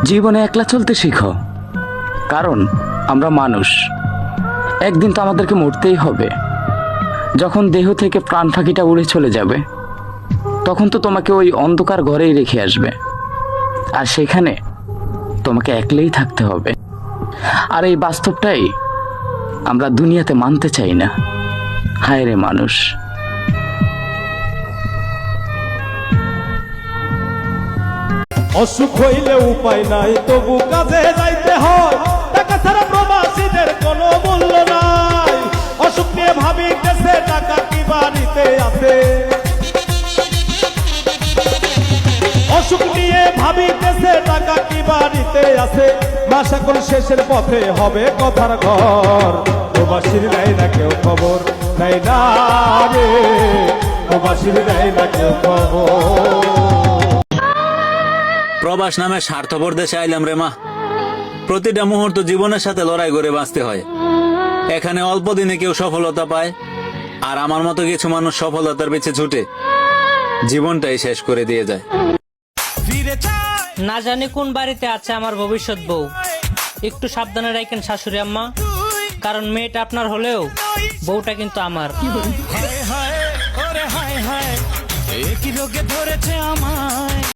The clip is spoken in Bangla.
জীবনে একলা চলতে শিখো, কারণ আমরা মানুষ, একদিন তো আমাদেরকে মরতেই হবে। যখন দেহ থেকে প্রাণ ফাঁকিটা উড়ে চলে যাবে, তখন তো তোমাকে ওই অন্ধকার ঘরেই রেখে আসবে, আর সেখানে তোমাকে একলাই থাকতে হবে। আর এই বাস্তবটাই আমরা দুনিয়াতে মানতে চাই না। হায় রে মানুষ। অসুখ হইলে উপায় নাই, তবু কাজে যাইতে হয়। টাকা ছাড়া প্রবাসীদের কোনো মূল্য নাই। অসুখ নিয়ে ভাবিতেছে টাকা কি বাড়িতে আছে। অসুখ নিয়ে ভাবিতেছে টাকা কি বাড়িতে আছে। মাস এখন শেষের পথে হবে কথার ঘর। প্রবাসীর নেয় না কেউ খবর, নেয় না রে। প্রবাসীর নেয় না কেউ খবর। প্রবাস নামে স্বার্থপর দেশে আইলাম রে মা। প্রতিটা মুহূর্ত জীবনের সাথে লড়াই করে বাঁচতে হয়। এখানে অল্প দিনে কেউ সফলতা পায়, আর আমার মতো কিছু মানুষ সফলতার পিছে ছুটে জীবনটাই শেষ করে দিয়ে যায়। না জানি কোন বাড়িতে আছে আমার ভবিষ্যৎ বউ। একটু সাবধানে রাখেন শাশুড়ি আম্মা, কারণ মেয়েটা আপনার হলেও বউটা কিন্তু আমার।